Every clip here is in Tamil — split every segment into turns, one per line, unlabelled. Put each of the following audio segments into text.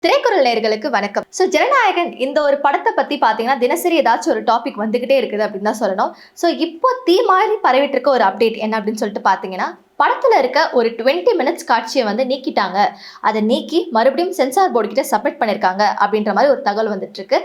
திரைக்குறள் நேயர்களுக்கு வணக்கம். ஜனநாயகன் இந்த ஒரு படத்தை பத்தி பாத்தீங்கன்னா தினசரி ஏதாச்சும் ஒரு டாபிக் வந்துகிட்டே இருக்குது அப்படின்னு தான் சொல்லணும். இப்போ தீ மாதிரி பரவிட்டு இருக்க ஒரு அப்டேட் என்ன அப்படின்னு சொல்லிட்டு பாத்தீங்கன்னா, படத்துல இருக்க ஒரு 20 மினிட்ஸ் காட்சியை வந்து நீக்கிட்டாங்க. அதை நீக்கி மறுபடியும் சென்சார் போர்டு கிட்ட சப்மிட் பண்ணிருக்காங்க அப்படின்ற மாதிரி ஒரு தகவல் வந்துட்டு இருக்கு.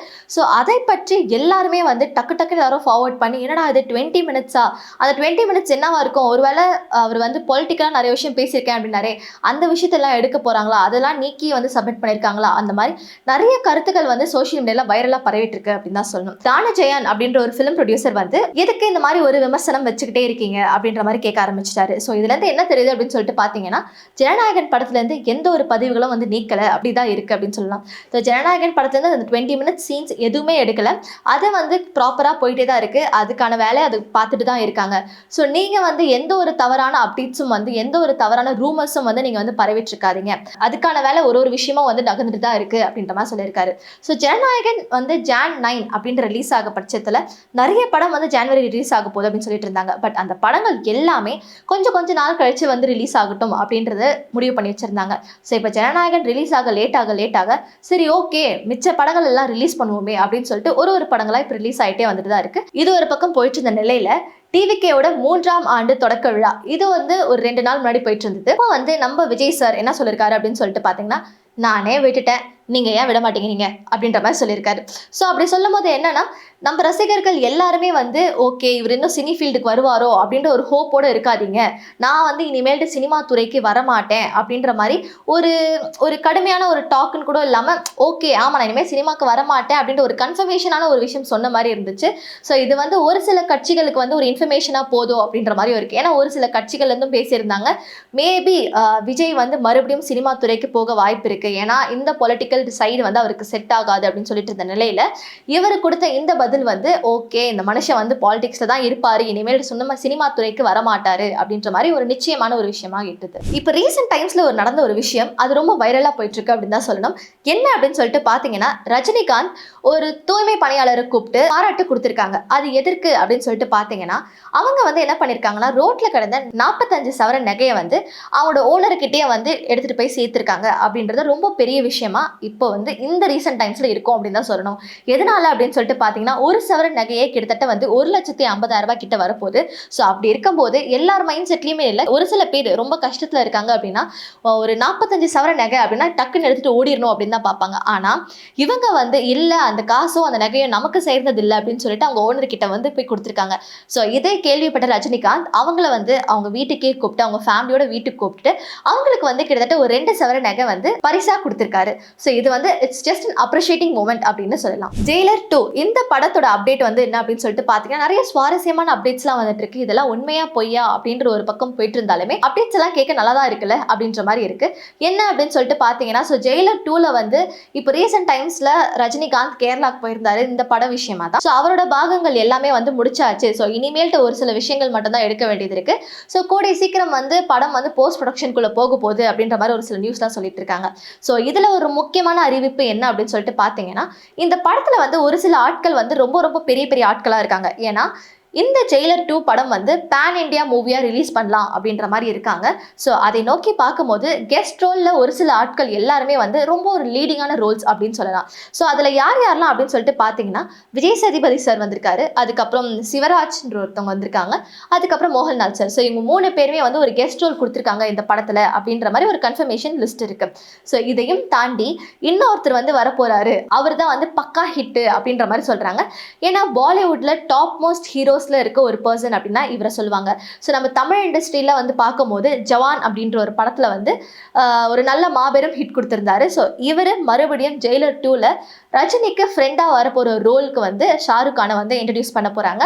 அதை பற்றி எல்லாருமே வந்து டக்கு டக்கு எல்லாரும் ஃபார்வர்ட் பண்ணி, என்னடா இது 20 மினிட்ஸா, அந்த 20 மினிட்ஸ் என்னவா இருக்கும், ஒருவேளை அவர் வந்து பொலிட்டிக்கலா நிறைய விஷயம் பேசியிருக்கேன் அப்படின்னாரே, அந்த விஷயத்தெல்லாம் எடுக்க போறாங்களா, அதெல்லாம் நீக்கி வந்து சப்மிட் பண்ணிருக்காங்களா, அந்த மாதிரி நிறைய கருத்துக்கள் வந்து சோசியல் மீடியால வைரலா பரவிட்டு இருக்கு அப்படின்னு தான் சொல்லணும். தானஜெயன் அப்படின்ற ஒரு பிலிம் ப்ரொடியூசர் வந்து எதுக்கு இந்த மாதிரி ஒரு விமர்சனம் வச்சுக்கிட்டே இருக்கீங்க அப்படின்ற மாதிரி கேட்க ஆரம்பிச்சிட்டாரு. இதுல இருந்து என்ன தெரியுது அப்படின்னு சொல்லிட்டு பாத்தீங்கன்னா, ஜனநாயகன் படத்துல இருந்து எந்த ஒரு பதிவுகளும் வந்து நீக்கல அப்படிதான் இருக்கு அப்படின்னு சொல்லலாம். ஜனநாயகன் படத்துல இருந்து அந்த 20 மினிட்ஸ் சீன்ஸ் எதுவுமே எடுக்கல, அதை வந்து ப்ராப்பரா போயிட்டே தான் இருக்கு. அதுக்கான வேலையை அது பார்த்துட்டு தான் இருக்காங்க. நீங்க வந்து எந்த ஒரு தவறான அப்டேட்ஸும் வந்து எந்த ஒரு தவறான ரூமர்ஸும் வந்து நீங்க வந்து பரவிட்டு இருக்காதீங்க, அதுக்கான வேலை ஒரு விஷயமும் வந்து நகர்ந்துட்டு தான் இருக்கு அப்படின்ற மாதிரி சொல்லியிருக்காரு. ஜனநாயகன் வந்து Jan 9 அப்படின்ற ரிலீஸ் ஆக பட்சத்துல நிறைய படம் வந்து ஜனவரி ரிலீஸ் ஆக போகுது அப்படின்னு சொல்லிட்டு இருந்தாங்க. பட் அந்த படங்கள் எல்லாமே கொஞ்ச நாள் கழிச்சு வந்து ரிலீஸ் ஆகட்டும் அப்படின்றத முடிவு பண்ணி வச்சிருந்தாங்க. இப்போ ஜனநாயகன் ரிலீஸ் ஆக லேட் ஆக சரி ஓகே, மிச்ச படங்கள் எல்லாம் ரிலீஸ் பண்ணுவோமே அப்படின்னு சொல்லிட்டு ஒரு படங்களா இப்போ ரிலீஸ் ஆகிட்டே வந்துட்டு தான் இருக்கு. இது ஒரு பக்கம் போயிட்டு இருந்த நிலையில டிவிகேவோட 3ஆம் ஆண்டு தொடக்க விழா இது வந்து ஒரு 2 நாள் முன்னாடி போயிட்டு இருந்தது. இப்போ வந்து நம்ம விஜய் சார் என்ன சொல்லியிருக்காரு அப்படின்னு சொல்லிட்டு பாத்தீங்கன்னா, நானே விட்டுட்டேன், நீங்க ஏன் விட மாட்டேங்கிறீங்க அப்படின்ற மாதிரி சொல்லியிருக்காரு. அப்படி சொல்லும் போது என்னன்னா, நம்ம ரசிகர்கள் எல்லாருமே வந்து ஓகே, இவர் இன்னும் சினி ஃபீல்டுக்கு வருவாரோ அப்படின்ற ஒரு ஹோப்போட இருக்காதீங்க, நான் வந்து இனிமேல்ட்டு சினிமா துறைக்கு வரமாட்டேன் அப்படின்ற மாதிரி ஒரு கடுமையான ஒரு டாக்குன்னு கூட இல்லாமல், ஓகே ஆமா நான் இனிமேல் சினிமாக்கு வரமாட்டேன் அப்படின்ற ஒரு கன்ஃபர்மேஷனான ஒரு விஷயம் சொன்ன மாதிரி இருந்துச்சு. இது வந்து ஒரு சில கட்சிகளுக்கு வந்து ஒரு இன்ஃபர்மேஷனாக போதும் அப்படின்ற மாதிரி இருக்கு. ஏன்னா ஒரு சில கட்சிகள் இருந்தும் பேசியிருந்தாங்க, மேபி விஜய் வந்து மறுபடியும் சினிமா துறைக்கு போக வாய்ப்பு இருக்கு, ஏன்னா இந்த பொலிட்டிக்கல் சைடு வந்து அவருக்கு செட் ஆகாது அப்படின்னு சொல்லிட்டு இருந்த நிலையில இவர் கொடுத்த இந்த பதில் வந்து ஓகே, இந்த மனுஷன் வந்து பாலிடிக்ஸ்ல தான் இருப்பாரு, இனிமேல் சொன்ன சினிமா துறைக்கு வரமாட்டாரு அப்படின்ற மாதிரி ஒரு நிச்சயமான ஒரு விஷயமா இட்டுது. இப்போ ரீசெண்ட் டைம்ஸ்ல ஒரு நடந்த ஒரு விஷயம் அது ரொம்ப வைரலா போயிட்டு இருக்கு அப்படின்னு தான் சொல்லணும். என்ன அப்படின்னு சொல்லிட்டு பாத்தீங்கன்னா, ரஜினிகாந்த் ஒரு தூய்மை பணியாளரை கூப்பிட்டு பாராட்டு கொடுத்திருக்காங்க. அது எதற்கு அப்படின்னு சொல்லிட்டு பாத்தீங்கன்னா, அவங்க வந்து என்ன பண்ணிருக்காங்கன்னா, ரோட்ல கிடந்த 45 சவரன் நகையை வந்து அவங்களோட ஓனர்கிட்டயே வந்து எடுத்துட்டு போய் சேர்த்திருக்காங்க அப்படின்றது ரொம்ப பெரிய விஷயமா இப்போ வந்து இந்த ரீசெண்ட் டைம்ஸ்ல இருக்கும் அப்படின்னு தான் சொல்லணும். எதனால அப்படின்னு சொல்லிட்டு பாத்தீங்கன்னா, ஒரு சவரன் நகையே கிட்டத்தட்ட வந்து 1,50,000 ரூபாய் கிட்ட வரப்போகுது. அப்படி இருக்கும்போது எல்லார் மைண்ட் செட்லயுமே இல்லை, ஒரு சில பேர் ரொம்ப கஷ்டத்துல இருக்காங்க அப்படின்னா ஒரு 45 சவரன் நகை அப்படின்னா டக்குன்னு எடுத்துட்டு ஓடிடணும் அப்படின்னு தான் பார்ப்பாங்க. ஆனா இவங்க வந்து இல்ல, அந்த காசும் அந்த நகையும் நமக்கு சேர்ந்தது இல்லை அப்படின்னு சொல்லிட்டு அவங்க ஓனர் கிட்ட வந்து போய் கொடுத்துருக்காங்க. இதை கேள்விப்பட்ட ரஜினிகாந்த் அவங்கள வந்து அவங்க வீட்டுக்கே கூப்பிட்டு, அவங்க ஃபேமிலியோட வீட்டுக்கு கூப்பிட்டு அவங்களுக்கு வந்து கிட்டத்தட்ட ஒரு 2 சவரன் நகை வந்து பரிசா கொடுத்திருக்காரு. இது வந்து it's just an appreciating moment அப்படின்னு சொல்லலாம். ஜெயிலர் 2 இந்த படத்தோட அப்டேட் வந்து என்ன அப்படின்னு சொல்லிட்டு பாத்தீங்கன்னா, நிறைய சுவாரஸ்யமான அப்டேட்ஸ்லாம் வந்துட்டு இருக்கு. இதெல்லாம் உண்மையா பொய்யா அப்படின்ற ஒரு பக்கம் போயிட்டு இருந்தாலுமே அப்டேட்ஸ் எல்லாம் கேட்க நல்லா தான் இருக்குல்ல அப்படின்ற மாதிரி இருக்கு. என்ன அப்படின்னு சொல்லிட்டு பாத்தீங்கன்னா, ஜெயிலர் 2ல வந்து இப்போ ரீசெண்ட் டைம்ஸ்ல ரஜினிகாந்த் கேரளாக்கு போயிருந்தாரு இந்த பட விஷயமா தான். அவரோட பாகங்கள் எல்லாமே வந்து முடிச்சாச்சு. இனிமேல்ட்டு ஒரு சில விஷயங்கள் மட்டும் தான் எடுக்க வேண்டியது இருக்கு. கூடிய சீக்கிரம் வந்து படம் வந்து போஸ்ட் ப்ரொடக்ஷனுக்குள்ள போக போகுது அப்படின்ற மாதிரி ஒரு சில நியூஸ் தான் சொல்லிட்டு இருக்காங்க. இதுல ஒரு முக்கியமான அறிவிப்பு என்ன அப்படின்னு சொல்லிட்டு பாத்தீங்கன்னா, இந்த படத்துல வந்து ஒரு சில ஆட்கள் வந்து ரொம்ப பெரிய ஆட்களா இருக்காங்க. ஏன்னா இந்த ஜெயிலர் 2 படம் வந்து பேன் இண்டியா மூவியா ரிலீஸ் பண்ணலாம் அப்படின்ற மாதிரி இருக்காங்க. அதை நோக்கி பார்க்கும்போது கெஸ்ட் ரோல்ல ஒரு சில ஆட்கள் எல்லாருமே வந்து ரொம்ப ஒரு லீடிங்கான ரோல்ஸ் அப்படின்னு சொல்லலாம். அதுல யாரெல்லாம் அப்படின்னு சொல்லிட்டு பாத்தீங்கன்னா, விஜய் சேதுபதி சார் வந்திருக்காரு, அதுக்கப்புறம் சிவராஜ் ஒருத்தவங்க வந்திருக்காங்க, அதுக்கப்புறம் மோகன்லால் சார். இவங்க 3 பேருமே வந்து ஒரு கெஸ்ட் ரோல் கொடுத்திருக்காங்க இந்த படத்துல அப்படின்ற மாதிரி ஒரு கன்ஃபர்மேஷன் லிஸ்ட் இருக்கு. இதையும் தாண்டி இன்னொருத்தர் வந்து வரப்போறாரு, அவர் தான் வந்து பக்கா ஹிட் அப்படின்ற மாதிரி சொல்றாங்க. ஏன்னா பாலிவுட்ல டாப் மோஸ்ட் ஹீரோஸ் இருக்க ஒரு பர்சன் அப்படின்னா இவரை சொல்லுவாங்க. நம்ம தமிழ் இண்டஸ்ட்ரியில வந்து பார்க்கும்போது ஜவான் அப்படின்ற ஒரு படத்துல வந்து ஒரு நல்ல மாபெரும் ஹிட் கொடுத்திருந்தாரு. இவரு மறுபடியும் ஜெயிலர் 2ல ரஜினிக்கு ஃப்ரெண்டா வரப்போற ரோலுக்கு வந்து ஷாருக் கானை வந்து இன்ட்ரடியூஸ் பண்ண போறாங்க.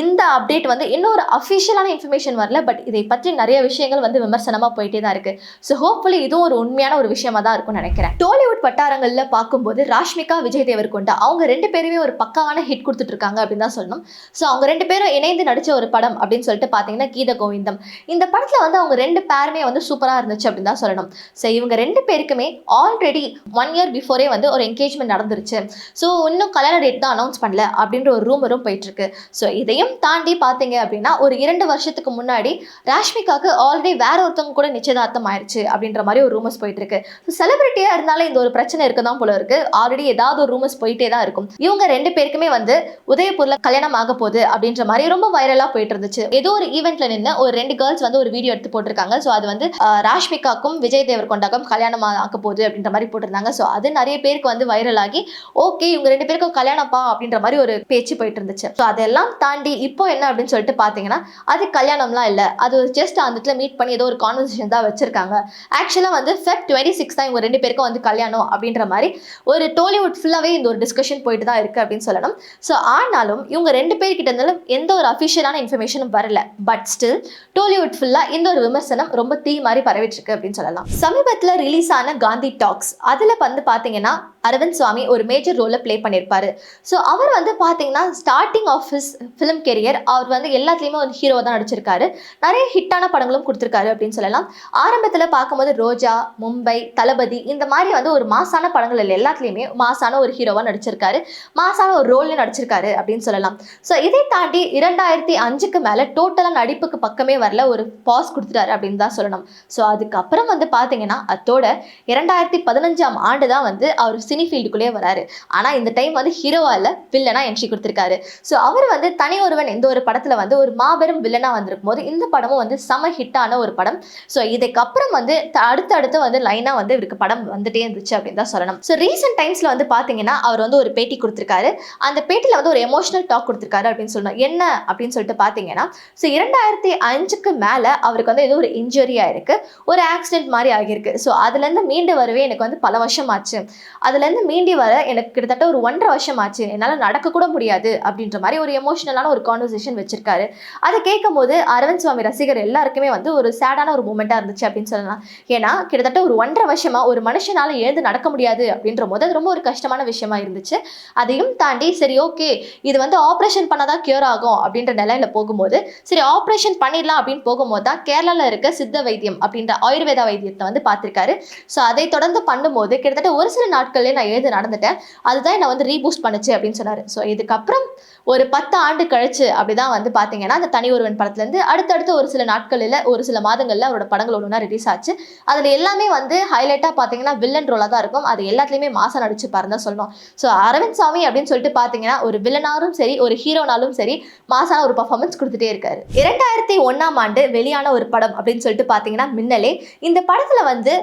இந்த அப்டேட் வந்து இன்னொரு அஃபிஷியலான இன்ஃபர்மேஷன் வரல, பட் இதை பற்றி நிறைய விஷயங்கள் வந்து விமர்சனமா போயிட்டே தான் இருக்கு. ஹோப்ஃபுல்லி இதுவும் ஒரு உண்மையான ஒரு விஷயமா தான் இருக்கும்னு நினைக்கிறேன். டாலிவுட் வட்டாரங்கள்ல பார்க்கும்போது ராஷ்மிகா விஜய் தேவர்கொண்டா அவங்க 2 பேருமே ஒரு பக்காவான ஹிட் கொடுத்துட்டு இருக்காங்க அப்படின்னு தான் சொல்லணும். அவங்க ரெண்டு பேரும் இணைந்து நடிச்ச ஒரு படம் அப்படின்னு சொல்லிட்டு பார்த்தீங்கன்னா கீத கோவிந்தம். இந்த படத்தில் வந்து அவங்க ரெண்டு பேருமே வந்து சூப்பராக இருந்துச்சு அப்படின்னு தான் சொல்லணும். ஸோ இவங்க ரெண்டு பேருக்குமே ஆல்ரெடி 1 இயர் பிஃபோரே வந்து ஒரு என்கேஜ்மெண்ட் நடந்துருச்சு. ஸோ இன்னும் கல்யாண டேட் தான் அனௌன்ஸ் பண்ணல அப்படின்ற ஒரு ரூமரும் போயிட்டு இருக்கு. ஸோ இதையும் தாண்டி பார்த்தீங்க அப்படின்னா ஒரு 2 வருஷத்துக்கு முன்னாடி ராஷ்மிகாவுக்கு ஆல்ரெடி வேற ஒருத்தவங்க கூட நிச்சயதார்த்தம் ஆயிடுச்சு அப்படின்ற மாதிரி ஒரு ரூமர்ஸ் போயிட்டு இருக்கு. ஸோ செலிபிரிட்டியா இருந்தாலும் இந்த ஒரு பிரச்சனை இருக்குதான் போல இருக்கு. ஆல்ரெடி ஏதாவது ஒரு ரூமர்ஸ் போயிட்டே தான் இருக்கும். இவங்க ரெண்டு பேருக்குமே வந்து உதயபூர்ல கல்யாணம் ஆக போகுது அப்படின்ற மாதிரி ரொம்ப வைரலா போயிட்டு இருந்துச்சு. ஏதோ ஒரு ஈவெண்ட்ல நின்று ஒரு 2 கேர்ள்ஸ் வந்து ஒரு வீடியோ எடுத்து போட்டிருக்காங்க. ஸோ அது வந்து ராஷ்மிகாக்கும் விஜய் தேவர்கொண்டாக்கும் கல்யாணம் ஆக போகுது அப்படின்ற மாதிரி போட்டிருந்தாங்க. ஸோ அது நிறைய பேருக்கு வந்து வைரல் ஆகி ஓகே இவங்க 2 பேருக்கும் கல்யாணப்பா அப்படின்ற மாதிரி ஒரு பேச்சு போயிட்டு இருந்துச்சு. ஸோ அதெல்லாம் தாண்டி இப்போ என்ன அப்படின்னு சொல்லிட்டு பார்த்தீங்கன்னா அது கல்யாணம்லாம் இல்லை, அது ஜஸ்ட் அந்த இடத்துல மீட் பண்ணி ஏதோ ஒரு கான்வர்சேஷன் தான் வச்சிருக்காங்க. ஆக்சுவலா வந்து Feb 26 தான் இவங்க 2 பேருக்கும் வந்து கல்யாணம் அப்படின்ற மாதிரி ஒரு டோலிவுட் ஃபுல்லாவே இந்த ஒரு டிஸ்கஷன் போயிட்டு தான் இருக்கு அப்படின்னு சொல்லணும். ஸோ ஆனாலும் இவங்க 2 பேர்கிட்ட இருந்தாலும் எந்த ஒரு அஃபிஷியலான இன்ஃபர்மேஷனும் வரல. பட் ஸ்டில் டோலிவுட் ஃபுல்லா இந்த ஒரு விமர்சனம் ரொம்ப தீ மாதிரி பரவிட்டு இருக்கு அப்படின்னு சொல்லலாம். சமீபத்தில் ரிலீஸ் ஆன காந்தி டாக்ஸ் அதுல வந்து பாத்தீங்கன்னா அரவிந்த் சுவாமி ஒரு மேஜர் ரோலை பிளே பண்ணியிருப்பாரு. ஸோ அவர் வந்து பார்த்தீங்கன்னா starting of his film career அவர் வந்து எல்லாத்துலேயுமே ஒரு ஹீரோ தான் நடிச்சிருக்காரு. நிறைய ஹிட்டான படங்களும் கொடுத்துருக்காரு அப்படின்னு சொல்லலாம். ஆரம்பத்தில் பார்க்கும்போது ரோஜா, மும்பை, தளபதி இந்த மாதிரி வந்து ஒரு மாசான படங்கள் இல்லை, எல்லாத்துலேயுமே மாசான ஒரு ஹீரோவாக நடிச்சிருக்காரு, மாசான ஒரு ரோலில் நடிச்சிருக்காரு அப்படின்னு சொல்லலாம். ஸோ இதை தாண்டி 2005க்கு மேலே டோட்டலாக நடிப்புக்கு பக்கமே வரல, ஒரு பாஸ் கொடுத்துட்டாரு அப்படின்னு தான் சொல்லணும். ஸோ அதுக்கப்புறம் வந்து பார்த்தீங்கன்னா அதோட 2015ஆம் ஆண்டு தான் வந்து அவர் சினி ஃபீல்டுக்குள்ளே வராரு. ஆனால் இந்த டைம் வந்து ஹீரோவா இல்லை வில்லனா என்ட்ரி கொடுத்துருக்காரு. ஸோ அவர் வந்து தனி ஒருவன் இந்த ஒரு படத்தில் வந்து ஒரு மாபெரும் வில்லனா வந்திருக்கும் போது இந்த படமும் வந்து செம ஹிட்டான ஒரு படம். ஸோ இதுக்கப்புறம் வந்து அடுத்தடுத்து வந்து லைனாக வந்து இவருக்கு படம் வந்துட்டே இருந்துச்சு அப்படின்னு தான் சொல்லணும். ஸோ ரீசெண்ட் டைம்ஸில் வந்து பார்த்தீங்கன்னா அவர் வந்து ஒரு பேட்டி கொடுத்துருக்காரு. அந்த பேட்டியில் வந்து ஒரு எமோஷனல் டாக் கொடுத்துருக்காரு அப்படின்னு சொல்லணும். என்ன அப்படின்னு சொல்லிட்டு பார்த்தீங்கன்னா ஸோ 2005க்கு மேலே அவருக்கு வந்து ஏதோ ஒரு இன்ஜுரி ஆயிருக்கு, ஒரு ஆக்சிடென்ட் மாதிரி ஆகியிருக்கு. ஸோ அதுலேருந்து மீண்டு வரவே எனக்கு வந்து பல வருஷம் ஆச்சு, அதுலேருந்து மீண்டி வர எனக்கு கிட்டத்தட்ட ஒரு 1.5 வருஷம் ஆச்சு, என்னால் நடக்க கூட முடியாது அப்படின்ற மாதிரி ஒரு எமோஷனலான ஒரு கான்வர்சேஷன் வச்சிருக்காரு. அதை கேட்கும் போது அரவிந்த் சுவாமி ரசிகர் எல்லாருக்குமே வந்து ஒரு சேடான ஒரு மூமெண்ட்டாக இருந்துச்சு அப்படின்னு சொல்லலாம். ஏன்னா கிட்டத்தட்ட ஒரு 1.5 வருஷமா ஒரு மனுஷனால எழுந்து நடக்க முடியாது அப்படின்ற போது அது ரொம்ப ஒரு கஷ்டமான விஷயமா இருந்துச்சு. அதையும் தாண்டி சரி ஓகே இது வந்து ஆப்ரேஷன் பண்ணாதான் கியூர் ஆகும் அப்படின்ற நிலையில போகும்போது சரி ஆப்ரேஷன் பண்ணிடலாம் அப்படின்னு போகும்போது தான் கேரளாவில் இருக்க சித்த வைத்தியம் அப்படின்ற ஆயுர்வேத வைத்தியத்தை வந்து பார்த்திருக்காரு. ஸோ அதை தொடர்ந்து பண்ணும்போது கிட்டத்தட்ட ஒரு சில நாட்கள்லேயே நான் எழுந்து நடந்துட்டேன், அதுதான் என்னை வந்து ரீபூஸ்ட் பண்ணுச்சு அப்படின்னு சொன்னார். ஸோ இதுக்கப்புறம் ஒரு 10 ஆண்டு கழிச்சு அப்படிதான் வந்து பார்த்தீங்கன்னா அந்த தனி ஒருவன் படத்துலேருந்து அடுத்தடுத்து ஒரு சில நாட்களில் ஒரு சில மாதங்களில் அவரோட படங்கள் ஒன்று ரிலீஸ் ஆச்சு. அதில் எல்லாமே வந்து ஹைலைட்டாக பார்த்தீங்கன்னா வில்லன் ரோலாக தான் இருக்கும். அது எல்லாத்துலேயுமே மாசம் நடிச்சுப்பாருன்னு தான் சொல்லணும். ஸோ அரவிந்த் சாமி அப்படின்னு சொல்லிட்டு பார்த்தீங்கன்னா ஒரு வில்லனாலும் சரி ஒரு ஹீரோனாலும் சரி மாசான ஒரு பர்ஃபார்மன்ஸ் கொடுத்துட்டே இருக்காரு. 2001ஆம் ஆண்டு வெளியான ஒரு படம் அப்படின்னு சொல்லிட்டு பார்த்தீங்கன்னா மின்னலே. இந்த படத்தில் வந்து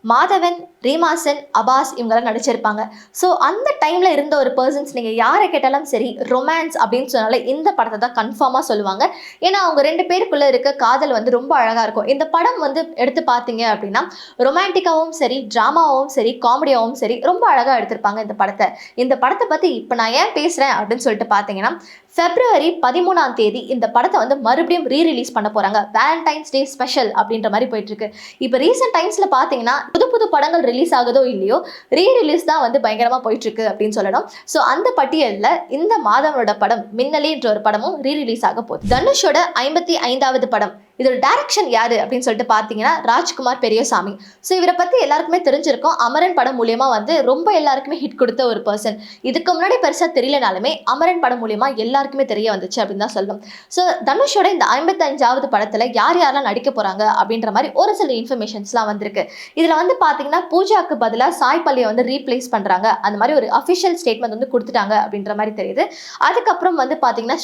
மாதவன், ரீமாசன், அபாஸ் இவங்கெல்லாம் நடிச்சிருப்பாங்க. ஸோ அந்த டைமில் இருந்த ஒரு பர்சன்ஸ் நீங்கள் யாரை கேட்டாலும் சரி ரொமான்ஸ் அப்படின்னு சொன்னாலே இந்த படத்தை தான் கன்ஃபார்மாக சொல்லுவாங்க. ஏன்னா அவங்க 2 பேருக்குள்ளே இருக்க காதல் வந்து ரொம்ப அழகாக இருக்கும். இந்த படம் வந்து எடுத்து பார்த்தீங்க அப்படின்னா ரொமான்டிக்காகவும் சரி ட்ராமாவும் சரி காமெடியாகவும் சரி ரொம்ப அழகாக எடுத்திருப்பாங்க இந்த படத்தை. இந்த படத்தை பற்றி இப்போ நான் ஏன் பேசுகிறேன் அப்படின்னு சொல்லிட்டு பார்த்தீங்கன்னா February 13ஆம் தேதி இந்த படத்தை வந்து மறுபடியும் ரீரிலீஸ் பண்ண போகிறாங்க. வேலண்டைன்ஸ் டே ஸ்பெஷல் அப்படின்ற மாதிரி போயிட்டுருக்கு. இப்போ ரீசெண்ட் டைம்ஸில் பார்த்தீங்கன்னா புது படங்கள் ரிலீஸ் ஆகுதோ இல்லையோ ரீரிலீஸ் தான் வந்து பயங்கரமாக போயிட்டுருக்கு அப்படின்னு சொல்லணும். ஸோ அந்த பட்டியலில் இந்த மாதவனோட படம் மின்னலேன்ற ஒரு படமும் ரீரிலீஸ் ஆக போகுது. தனுஷோட 55வது படம். இதோட டைரக்ஷன் யாரு அப்படின்னு சொல்லிட்டு பார்த்தீங்கன்னா ராஜ்குமார் பெரியசாமி. ஸோ இவரை பற்றி எல்லாருக்குமே தெரிஞ்சிருக்கும். அமரன் படம் மூலியமாக வந்து ரொம்ப எல்லாருக்குமே ஹிட் கொடுத்த ஒரு பர்சன். இதுக்கு முன்னாடி பெருசாக தெரியலனாலுமே அமரன் படம் மூலியமாக எல்லாருக்குமே தெரிய வந்துச்சு அப்படின்னு தான் சொல்லணும். ஸோ தனுஷோட இந்த 55வது படத்தில் யார் யாரெல்லாம் நடிக்க போகிறாங்க அப்படின்ற மாதிரி ஒரு சில இன்ஃபர்மேஷன்ஸ்லாம் வந்திருக்கு. இதில் வந்து பார்த்தீங்கன்னா பூஜாக்கு பதிலாக சாய் பல்லியை வந்து ரீப்ளேஸ் பண்ணுறாங்க, அந்த மாதிரி ஒரு அஃபிஷியல் ஸ்டேட்மெண்ட் வந்து கொடுத்துட்டாங்க அப்படின்ற மாதிரி தெரியுது. அதுக்கப்புறம் வந்து பார்த்தீங்கன்னா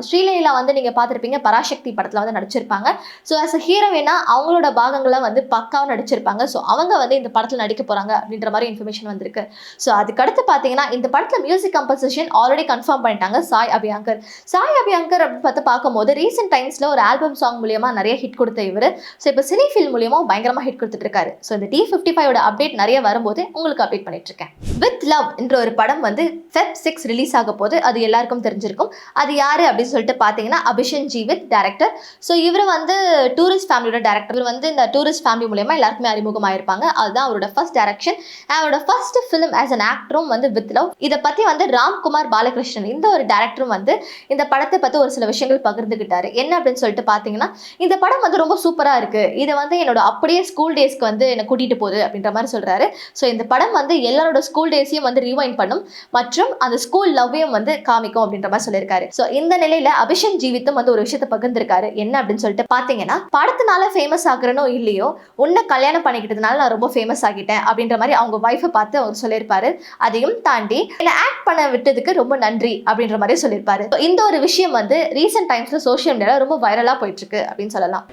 ஸ்ரீலீலா வந்து நீங்கள் பார்த்துருப்பீங்க பராசக்தி படத்தில் வந்து நடிச்சிருப்பாங்க. ஸோ ஆஸ் அ ஹீரோயினா அவங்களோட பாகங்களை வந்து பக்காவாக நடிச்சிருப்பாங்க. ஸோ அவங்க வந்து இந்த படத்தில் நடிக்க போகிறாங்க அப்படின்ற மாதிரி இன்ஃபர்மேஷன் வந்திருக்கு. ஸோ அதுக்கடுத்து பார்த்தீங்கன்னா இந்த படத்தில் மியூசிக் கம்போசிஷன் ஆல்ரெடி கன்ஃபார்ம் பண்ணிட்டாங்க சாய் அபியங்கர் அப்படின்னு பார்க்கும்போது ரீசெண்ட் டைம்ஸில் ஒரு ஆல்பம் சாங் மூலியமாக நிறைய ஹிட் கொடுத்த இவர் ஸோ இப்போ சினி ஃபில்ம் மூலியமாக பயங்கரமாக ஹிட் கொடுத்துட்டு இருக்காரு. ஸோ இந்த T55ஓட அப்டேட் நிறைய வரும்போது உங்களுக்கு அப்டேட் பண்ணிட்டு இருக்கேன். வித் லவ் என்ற ஒரு படம் வந்து Feb 6 ரிலீஸ் ஆக போது அது எல்லாருக்கும் தெரிஞ்சிருக்கும். அது யாரு அப்படின்னு சொல்லிட்டு பார்த்தீங்கன்னா அபிஷன் ஜீவித் டைரக்டர். ஸோ இவர் வந்து வந்து டூரிஸ்ட் ஃபேமிலியோட டேரக்டர். இவர் வந்து இந்த டூரிஸ்ட் ஃபேமிலி மூலமா எல்லாருக்குமே அறிமுகமாயிருப்பாங்க. அதுதான் அவரோட ஃபர்ஸ்ட் டைரக்ஷன். அவரோட ஃபர்ஸ்ட் ஃபிலிம் ஆஸ் அன் ஆக்டரும் வந்து வித் லவ். இதை பத்தி வந்து ராம்குமார் பாலகிருஷ்ணன் இந்த ஒரு டேரக்டரும் வந்து இந்த படத்தை பத்தி ஒரு சில விஷயங்கள் பகிர்ந்துகிட்டாரு. என்ன அப்படின்னு சொல்லிட்டு பாத்தீங்கன்னா, இந்த படம் வந்து ரொம்ப சூப்பரா இருக்கு, இது வந்து என்னோட அப்படியே ஸ்கூல் டேஸ்க்கு வந்து என்னை கூட்டிட்டு போகுது அப்படின்ற மாதிரி சொல்றாரு. ஸோ இந்த படம் வந்து எல்லாரோட ஸ்கூல் டேஸையும் வந்து ரீவைண்ட் பண்ணும் மற்றும் அந்த ஸ்கூல் லவ்வையும் வந்து காமிக்கும் அப்படின்ற மாதிரி சொல்லியிருக்காரு. ஸோ இந்த நிலையில அபிஷேக் ஜீவித்தும் வந்து ஒரு விஷயத்தை பகிர்ந்திருக்காரு. என்ன அப்படின்னு சொல்லிட்டு பாத்தீங்கன்னா, படத்தினால ஃபேமஸ் ஆகுறனோ இல்லையோ, உன்னை கல்யாணம் பண்ணிக்கிட்டதுனால நான் ரொம்ப ஃபேமஸ் ஆகிட்டேன் அப்படின்ற மாதிரி அவங்க ஒய்ஃபை பார்த்து அவர் சொல்லியிருப்பாரு. அதையும் தாண்டி என்னை ஆக்ட் பண்ண விட்டதுக்கு ரொம்ப நன்றி அப்படின்ற மாதிரி சொல்லியிருப்பாரு. இந்த ஒரு விஷயம் வந்து ரீசெண்ட் டைம்ஸ்ல சோஷியல் மீடியால ரொம்ப வைரலா போயிட்டு இருக்கு அப்படின்னு சொல்லலாம்.